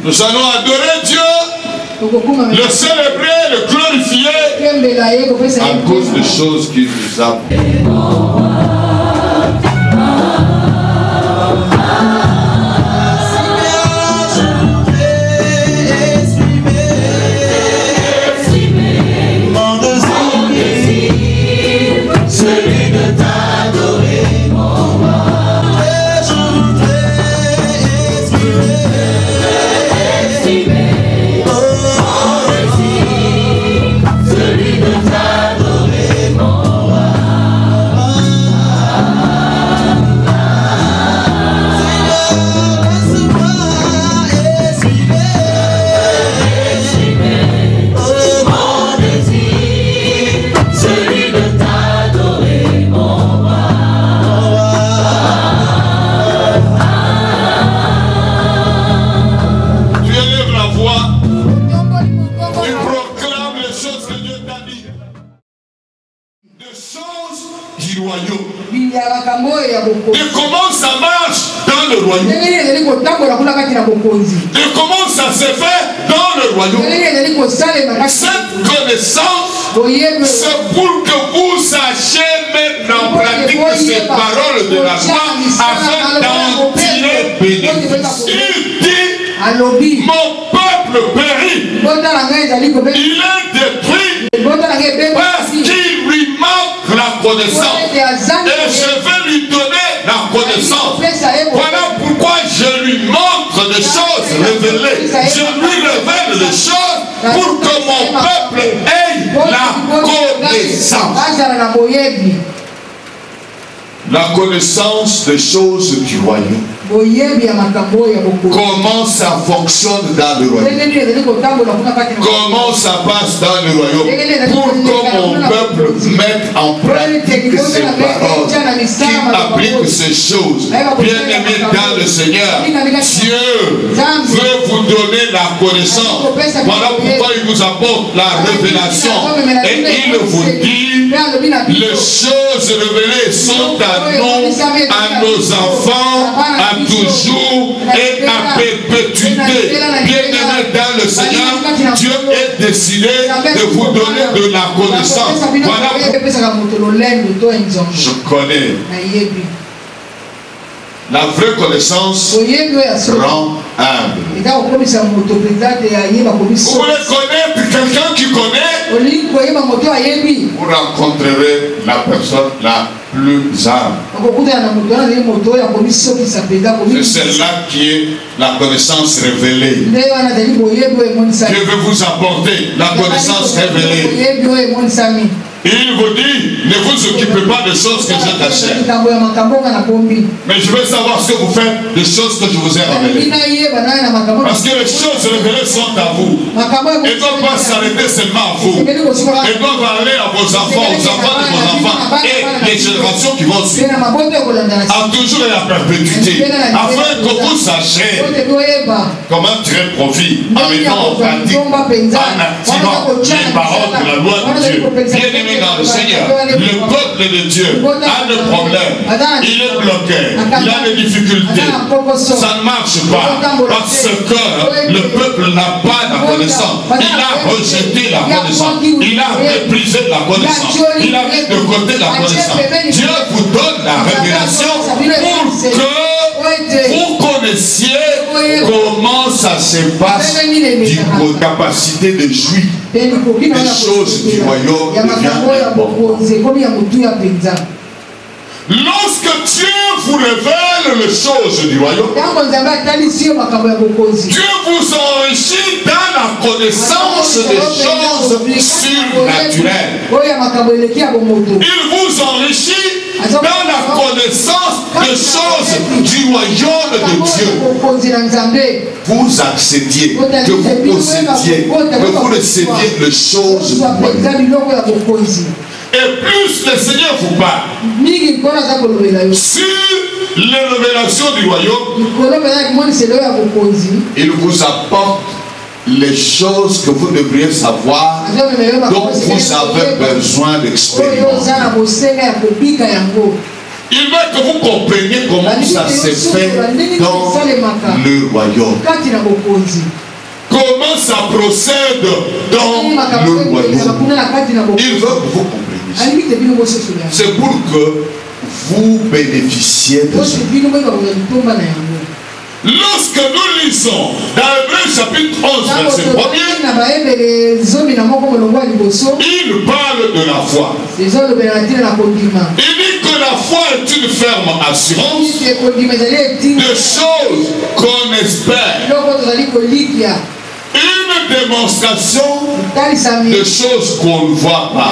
Nous allons adorer Dieu, le célébrer, le glorifier à cause des choses qu'il nous a. Et comment ça marche dans le royaume? Et comment ça se fait dans le royaume? Cette connaissance, c'est pour que vous sachiez mettre en pratique ces paroles de la foi afin d'en tirer bénéfice. Il dit, mon peuple périt, il est détruit parce qu'il lui manque la connaissance. Et je vais lui donner la connaissance. Voilà pourquoi je lui montre des choses révélées. Je lui révèle des choses pour que mon peuple ait la connaissance. La connaissance des choses du royaume. Comment ça fonctionne dans le royaume? Comment ça passe dans le royaume? Pour que mon peuple mette en pratique ces paroles, qu'il applique ces choses. Bien-aimés dans le Seigneur, Dieu veut vous donner la connaissance. Voilà pourquoi il vous apporte la révélation. Et il vous dit, les choses révélées sont à nous, à nos enfants, à toujours et à perpétuité. Bien-aimés dans le Seigneur, Dieu est décidé de vous donner de la connaissance. Voilà. Je connais. La vraie connaissance rend humble. Vous voulez connaître quelqu'un qui connaît, vous rencontrerez la personne la plus humble. C'est celle-là qui est la connaissance révélée. Dieu veut vous apporter la connaissance révélée. Il vous dit, ne vous occupez pas des choses que j'ai cachées. Mais je veux savoir ce que vous faites des choses que je vous ai révélées. Parce que les choses révélées sont à vous. Elles ne doivent pas s'arrêter seulement à vous. Elles doivent aller à vos enfants, aux enfants de vos enfants et les générations qui vont suivre. À toujours et à perpétuité. Afin que vous sachiez comment tirer profit en mettant en pratique, en activant les paroles de la loi de Dieu. Bien-aimé dans le Seigneur, le peuple de Dieu a des problèmes, il est bloqué, il a des difficultés, ça ne marche pas parce que le peuple n'a pas la connaissance, il a rejeté la connaissance, il a méprisé la connaissance, il a mis de côté la connaissance. Dieu vous donne la révélation pour que vous connaissiez comment ça se passe d'une capacité de jouir des choses du royaume devient importante. Lorsque Dieu vous révèle les choses du royaume, Dieu vous enrichit dans la connaissance des choses surnaturelles. Il vous enrichit dans la connaissance des choses du royaume de Dieu. Vous accédiez, que vous possédiez, que vous recevez les choses du royaume. Et plus le Seigneur vous parle sur les révélations du royaume, il vous apporte les choses que vous devriez savoir, dont vous avez besoin d'expérimenter. Il veut que vous compreniez comment ça s'est fait dans le royaume. Comment ça procède dans le royaume. Il veut que vous compreniez. C'est pour que vous bénéficiez de ça. Lorsque nous lisons dans Hébreux chapitre 11, verset 1er, il parle de la foi. Il dit que la foi est une ferme assurance de choses qu'on espère. Une démonstration de choses qu'on ne voit pas.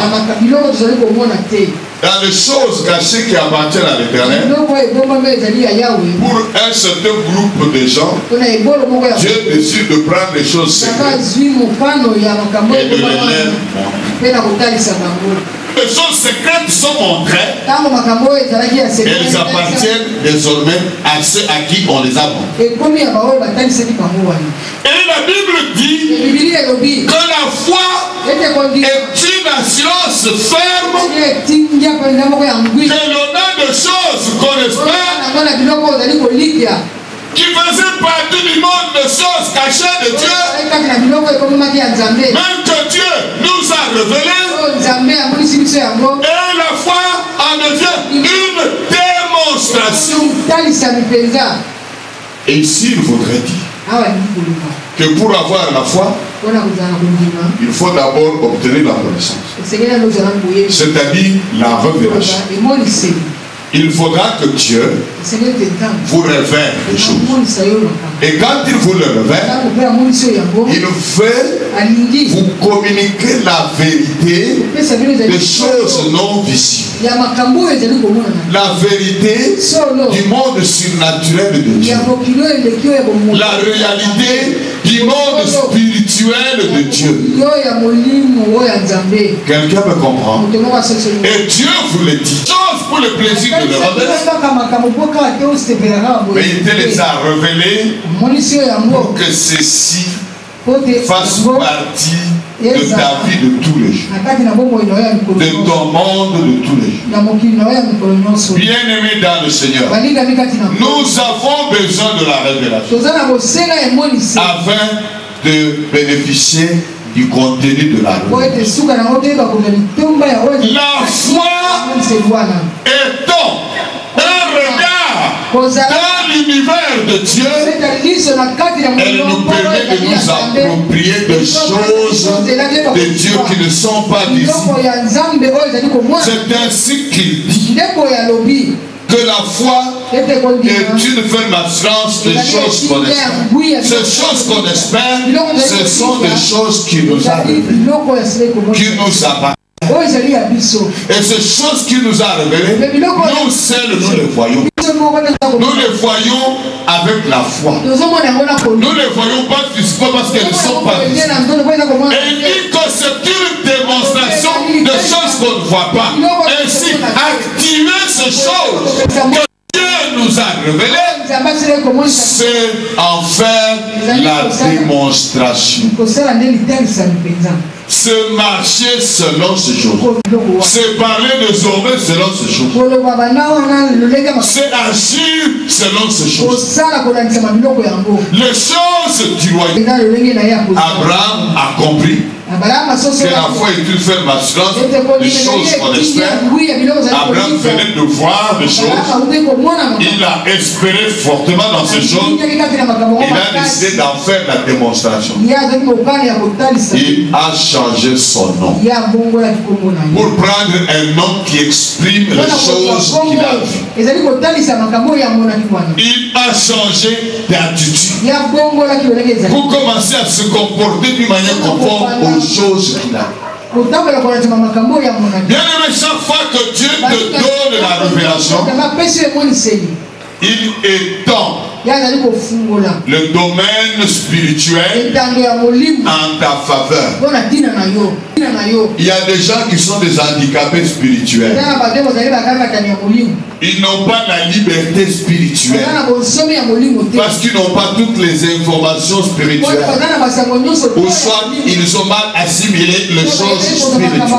Dans les choses cachées qui appartiennent à l'Éternel, pour un certain groupe de gens, Dieu décide de prendre les choses secrètes et de les montrer. Les choses secrètes sont montrées. Elles appartiennent désormais à ceux à qui on les a montrées. Et la Bible dit que la foi est une assurance ferme que l'on a de choses qu'on espère, qui faisait partie du monde de choses cachées de Dieu, même que Dieu nous a révélé. Et la foi en devient une démonstration. Et ici, il faudrait dire que pour avoir la foi, il faut d'abord obtenir la connaissance, c'est-à-dire la révélation. Il faudra que Dieu vous révèle des choses. Et quand il vous le révèle, il veut vous communiquer la vérité des choses non visibles. La vérité du monde surnaturel de Dieu. La réalité du monde spirituel de Dieu. Quelqu'un me comprend? Et Dieu vous le dit. Chose pour le plaisir de le révéler. Mais il te les a révélés pour que ceci fasse partie de ta vie de tous les jours, de ton monde de tous les jours. Bien-aimés dans le Seigneur, nous avons besoin de la révélation afin de bénéficier du contenu de la révélation. La foi étant un regard dans l'univers de Dieu, elle nous permet de nous approprier des choses de Dieu qui ne sont pas visibles. C'est ainsi qu'il dit que la foi est une ferme assurance des choses qu'on espère. Ces choses qu'on espère, ce sont des choses qui nous arrivent, qui nous appartiennent. Et ces choses qui nous a révélées, nous seuls nous les voyons. Nous les voyons avec la foi. Nous ne les voyons pas physiquement parce qu'elles ne sont pas visibles. Et il dit que c'est une démonstration de choses qu'on ne voit pas. Ainsi, activer ces choses que Dieu nous a révélées, c'est en faire la démonstration. C'est marcher selon ces choses. C'est parler désormais selon ces choses. C'est agir selon ces choses. Les choses du royaume. Abraham a compris que la foi est une ferme assurance des choses qu'on espère. Abraham venait de voir des choses. Il a espéré fortement dans ces choses. Il a décidé d'en faire la démonstration. Il a changé son nom pour prendre un nom qui exprime les choses qu'il a vues. Il a changé d'attitude pour commencer à se comporter d'une manière conforme aux choses qu'il a. Bien aimé, chaque fois que Dieu te donne la révélation, il est temps le domaine spirituel en ta faveur. Il y a des gens qui sont des handicapés spirituels. Ils n'ont pas la liberté spirituelle parce qu'ils n'ont pas toutes les informations spirituelles. Ou soit ils ont mal assimilé les choses spirituelles.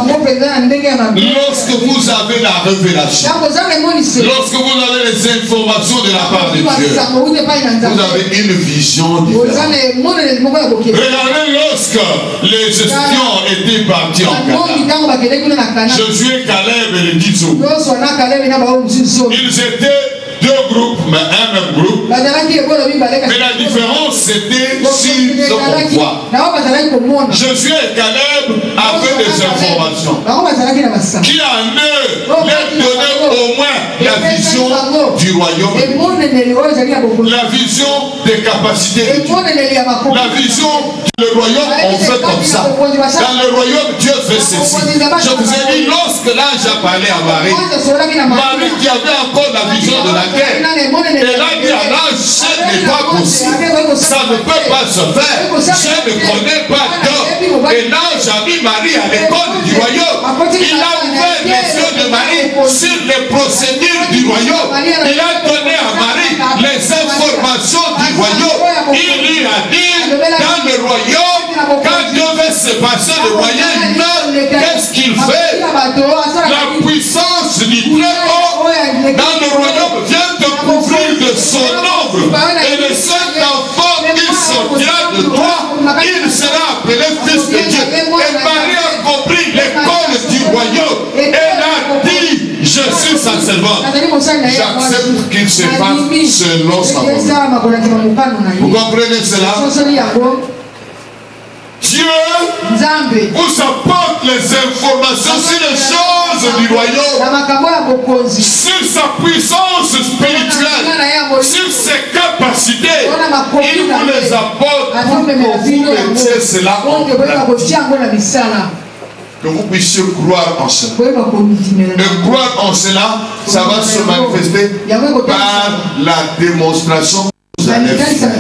Lorsque vous avez la révélation, lorsque vous avez les informations de la part de Dieu, vous avez une vision différente. Regardez lorsque les espions étaient partis en Canaan, Josué, Caleb et les 10 autres, ils étaient deux groupes, mais un même groupe. Mais la différence, c'était sur ce convoi. Josué et Caleb avaient des informations qui en eux leur donnaient au moins la vision du royaume, la vision des capacités de Dieu, la vision que le royaume on fait comme ça. Dans le royaume, Dieu fait ceci. Je vous ai dit, lorsque l'ange a parlé à Marie, Marie qui avait encore la vision de la guerre, elle a dit à l'ange, ce n'est pas possible, ça ne peut pas se faire, je ne connais pas d'homme. Et l'ange a mis Marie à l'école du royaume. Il a ouvert les yeux de Marie sur les procédures du royaume. Il a donné à Marie les informations du royaume. Il lui a dit, dans le royaume, quand Dieu veut se passer le royaume humain, qu'est-ce qu'il fait? La puissance du Très-Haut dans le royaume vient te couvrir de son ombre. Et le seul enfant qui sortira de toi, il sera appelé fils de Dieu. Et Marie a compris l'école du royaume. Elle a dit, je suis sa servante. J'accepte qu'il se fasse selon sa volonté. Vous comprenez cela? Dieu vous apporte les informations sur les choses du royaume, sur sa puissance spirituelle, sur ses capacités. Il vous les apporte pour que vous mettiez cela en pratique. Que vous puissiez croire en cela. Et croire en cela, ça va se manifester par la démonstration que vous allez faire.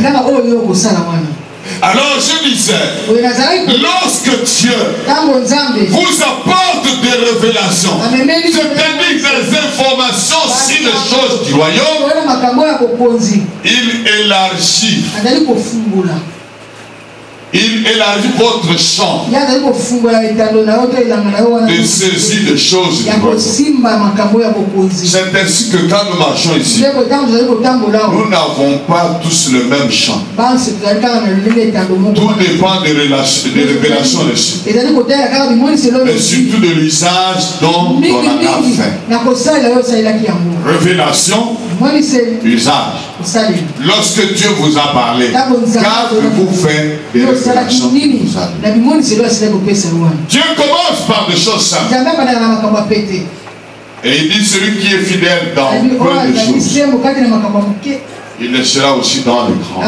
Alors je disais, lorsque Dieu vous apporte des révélations, c'est-à-dire des informations sur les choses du royaume, il élargit votre champ de saisie des choses du royaume. C'est ainsi que quand nous marchons ici, nous n'avons pas tous le même champ. Tout dépend des révélations reçues, mais surtout de l'usage dont on en a fait. Révélation, usage. Lorsque Dieu vous a parlé, qu'avez-vous fait des révélations? Dieu commence par des choses simples. Et il dit, celui qui est fidèle dans peu de choses, il le sera aussi dans les grands.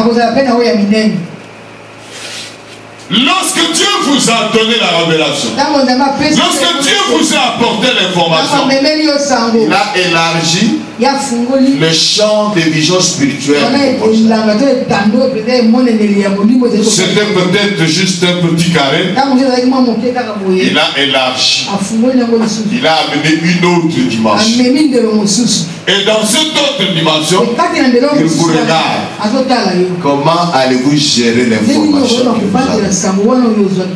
Lorsque Dieu vous a donné la révélation, lorsque Dieu vous a apporté l'information, il a élargi le champ des visions spirituelles. C'était peut-être juste un petit carré. Il a élargi. Il a amené une autre dimension. Et dans cette autre dimension, il vous regarde. Comment allez-vous gérer l'information que vous avez?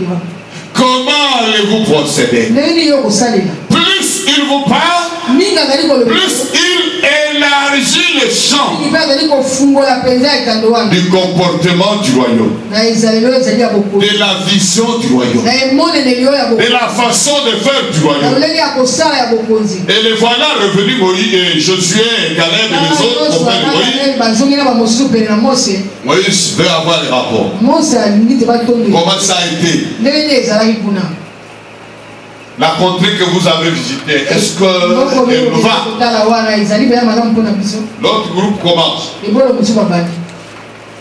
Comment allez-vous procéder? Plus il vous parle, plus il élargit le champ du comportement du royaume, de la vision du royaume, de la façon de faire du royaume. Et les voilà revenus Moïse et Josué, Caleb et les autres auprès de Moïse. Moïse veut avoir les rapports. Comment ça a été? La contrée que vous avez visitée, est-ce qu'elle va? L'autre groupe commence.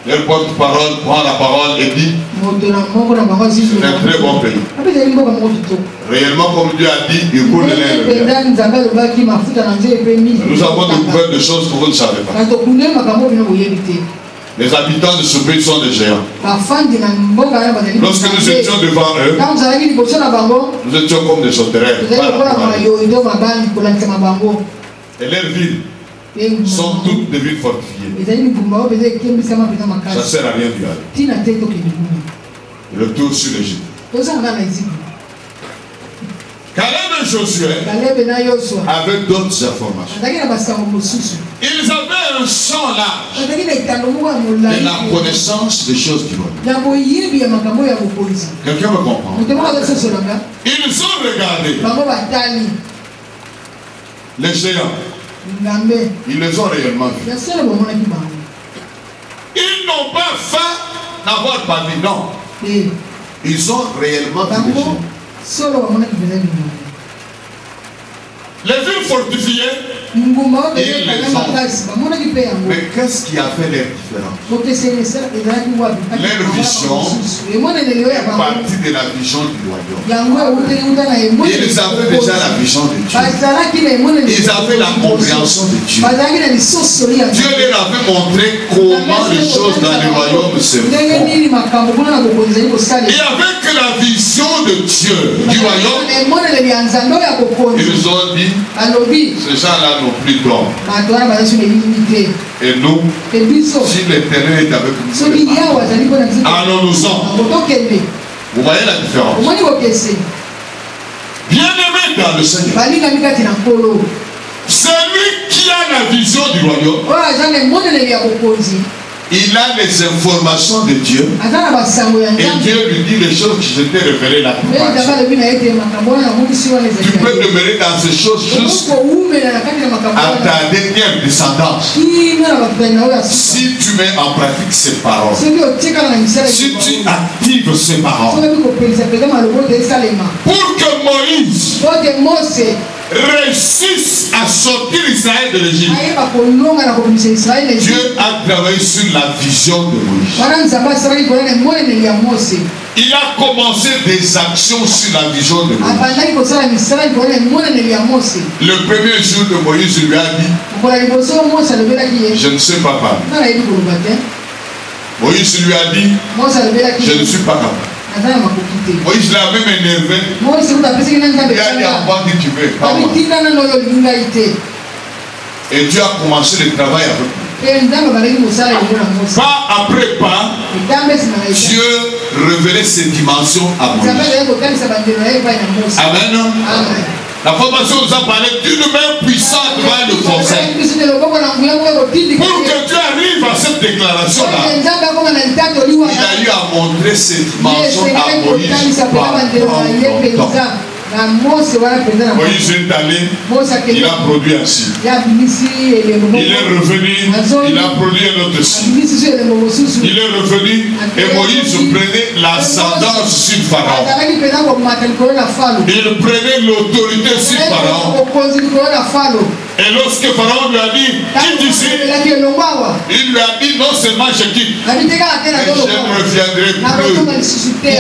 Le porte-parole prend la parole et dit c'est un très bon pays. Réellement, comme Dieu a dit, il coule les Nous avons découvert des choses que vous ne savez pas. Les habitants de ce pays sont des géants. Lorsque nous étions devant eux, nous étions comme des sauterelles. Et leurs villes sont toutes des villes fortifiées. Ça ne sert à rien d'y aller. Le tour sur l'Égypte. Caleb et Josué avaient d'autres informations. Ils avaient un champ large de la connaissance des choses du monde. Quelqu'un me comprend? Ils ont regardé les géants. Ils les ont réellement vus. Ils n'ont pas faim d'avoir parlé, non. Ils ont réellement vu les géants. Les villes fortifiées, ils les ont. Mais qu'est-ce qui a fait leur différence? Leur vision est partie de la vision du royaume. Ils avaient déjà la vision de Dieu. Ils avaient la compréhension de Dieu. Dieu leur avait montré comment les choses dans le royaume se font. Et avec la vision de Dieu du royaume, ils ont dit, ces gens-là n'ont plus d'hommes. Et nous, si l'Éternel est avec nous, allons-nous-en. Vous voyez la différence? Bien-aimé dans le Seigneur, celui qui a la vision du royaume, il a les informations de Dieu et Dieu lui dit les choses qui s'étaient révélées la plupart. Tu peux demeurer dans ces choses jusqu'à ta dernière descendance si tu mets en pratique ces paroles, si tu actives ces paroles. Pour que Moïse réussisse à sortir Israël de l'Égypte, Dieu a travaillé sur la vision de Moïse. Il a commencé des actions sur la vision de Moïse. Le premier jour de Moïse lui a dit, je ne sais pas parler. Moïse lui a dit, je ne suis pas capable. Moïse l'a même énervé. Il a dit à moi que tu veux, pas moi. Et Dieu a commencé le travail avec lui. Pas après pas, Dieu révélait ses dimensions à Moïse. Amen. La formation nous a parlé d'une main puissante va le forcer. Pour que Dieu arrive à cette déclaration-là, il a eu à montrer ses dimensions à Moïse. Moïse est allé, il a produit un signe. Il est revenu, il a produit un autre signe. Il est revenu et Moïse prenait l'ascendance sur Pharaon. Il prenait l'autorité sur Pharaon. Et lorsque Pharaon lui a dit, quitte ici, il lui a dit non seulement je quitte, mais je ne reviendrai plus.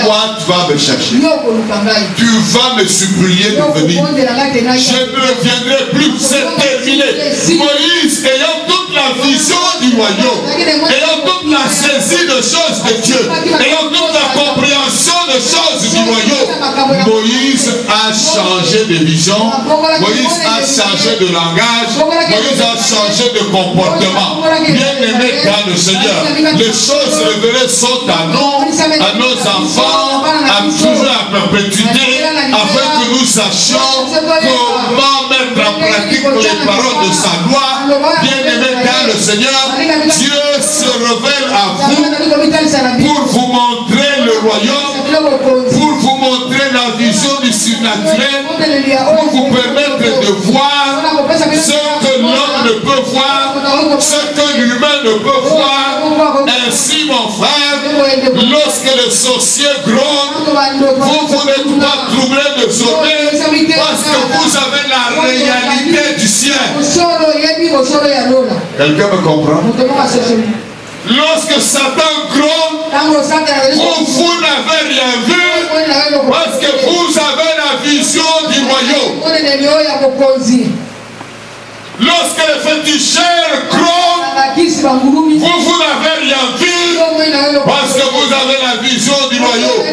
Toi, tu vas me chercher. Tu vas me supplier de venir. Je ne reviendrai plus. C'est terminé. Moïse, ayant toute la vision du royaume, ayant toute la saisie de choses de Dieu, ayant toute la compréhension de choses du royaume, Moïse a changé de vision. Moïse a changé de langage. Moïse a changé de comportement. Bien-aimé dans le Seigneur, les choses révélées sont à nous, à nos enfants, à toujours à perpétuité, afin que nous sachions comment mettre en pratique les paroles de sa loi. Bien-aimé dans le Seigneur, Dieu se révèle à vous pour vous montrer le royaume, pour vous montrer la vision du surnaturel, pour vous permettre de voir ce que l'homme ne peut voir, ce que l'humain ne peut voir. Ainsi, mon frère, lorsque les sorciers grondent, vous n'êtes pas troublé désormais parce que vous avez la réalité du ciel. Quelqu'un me comprend? Lorsque Satan gronde, vous n'avez rien vu parce que vous avez la vision du royaume. Lorsque les féticheurs grondent, vous n'avez rien vu parce que vous avez la vision du royaume.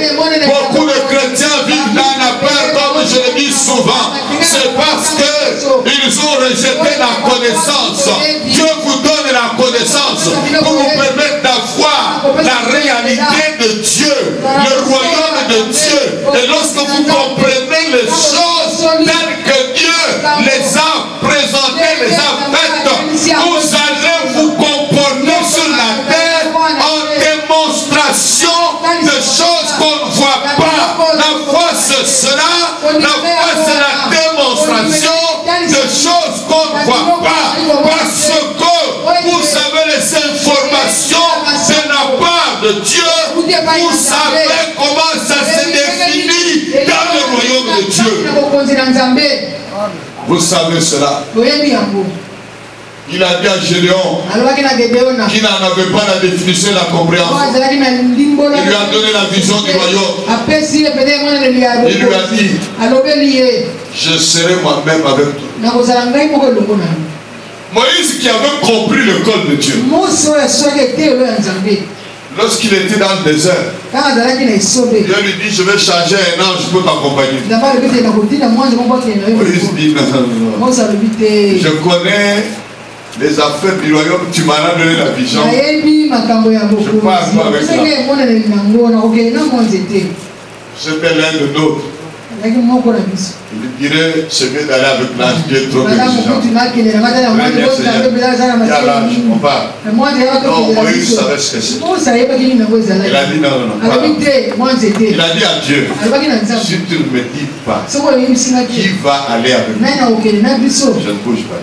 Beaucoup de chrétiens vivent dans la peur, comme je le dis souvent. C'est parce qu'ils ont rejeté la connaissance. Dieu vous donne la connaissance pour vous permettre d'avoir la réalité de Dieu, le royaume de Dieu. Et lorsque vous comprenez les choses telles que Dieu les a présentées, les a faites, vous allez vous comporter sur la terre en démonstration de choses qu'on ne voit pas. La foi c'est cela, la foi c'est la démonstration de choses qu'on ne voit pas. Parce que vous avez les informations de la part de Dieu, vous savez comment ça se définit dans le royaume de Dieu. Vous savez cela. Il a dit à Gédéon, qui n'en avait pas la définition et la compréhension. Il lui a donné la vision du royaume. Il lui a dit, je serai moi-même avec toi. Moïse qui avait compris le code de Dieu, lorsqu'il était dans le désert, Dieu lui dit, je vais charger un ange pour t'accompagner. Moïse dit, non. Je connais les affaires du royaume, tu m'en as donné la vision. Je parle pas avec ça. C'était l'un de nôtres. Il dirait, c'est mieux d'aller avec l'âge, Dieu est trop exigeant. Il y a l'âge, on parle. Non, Moïse savait ce que c'est. Il a dit non. Il a dit à Dieu, si tu ne me dis pas qui va aller avec moi, je ne bouge pas.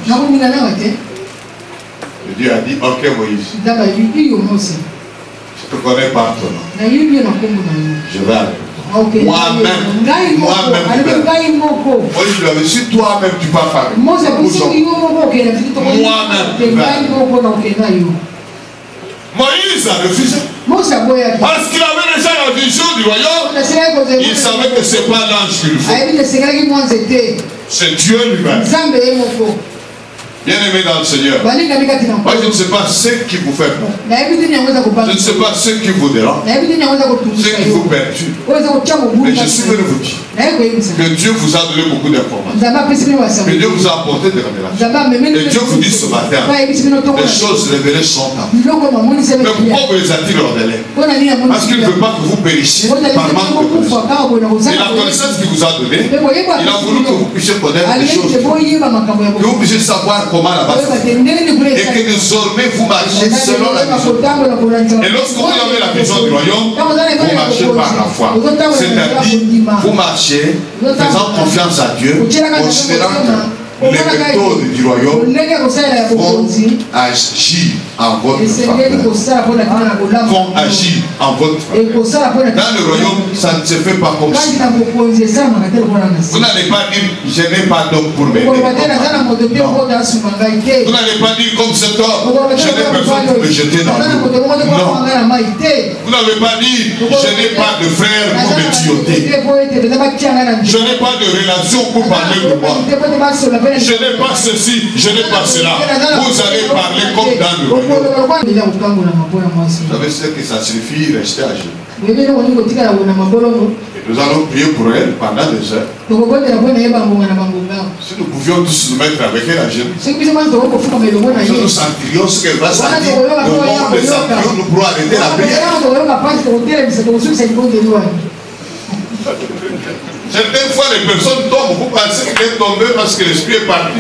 Et Dieu a dit, ok Moïse, je te connais par ton nom. Je vais avec toi. Moi-même. Moïse lui avait dit, si toi-même tu vas faire. Moi-même. Moïse a refusé. Parce qu'il avait déjà la vision du royaume. Il savait que ce n'est pas l'ange qu'il faut. C'est Dieu lui-même. Bien aimé dans le Seigneur, moi je ne sais pas ce qui vous fait peur. Je ne sais pas ce qui vous dérange, ce qui vous perturbe. Mais je suis venu vous dire que Dieu vous a donné beaucoup d'informations, que Dieu vous a apporté des révélations. Et Dieu vous dit ce matin, les choses révélées sont à vous. Mais pourquoi vous les a-t-il ordonnées? Parce qu'il ne veut pas que vous périssiez par manque de connaissance. Et la connaissance qu'il vous a donnée, il a voulu que vous puissiez connaître les choses, que vous puissiez savoir comment la base, et que désormais vous marchez selon la vision. Et lorsque vous avez la vision du royaume, vous marchez par la foi. C'est-à-dire, vous marchez faisant confiance à Dieu, considérant que les méthodes du royaume vont agir en votre faveur. Vont agir en votre faveur. Dans le royaume, ça ne se fait pas comme ça. Vous n'allez pas dire, je n'ai pas d'homme pour m'aider. Vous n'allez pas dire comme cet homme, je n'ai personne pour me jeter dans l'eau. Non. Vous n'avez pas dit, je n'ai pas de frère pour me tuyauter. Je n'ai pas de relation pour parler de moi. Je n'ai pas ceci, je n'ai pas cela. Vous allez parler comme dans le royaume. Vous savez ce que ça signifie rester à genoux. Et nous allons prier pour elle pendant des heures. Si nous pouvions tous nous mettre avec elle à genoux, nous sentirions ce qu'elle va sentir. Au moment où nous sentirions, nous pourrons arrêter la prière. Certaines fois, les personnes tombent, vous pensez qu'elles sont tombées parce que l'esprit est parti.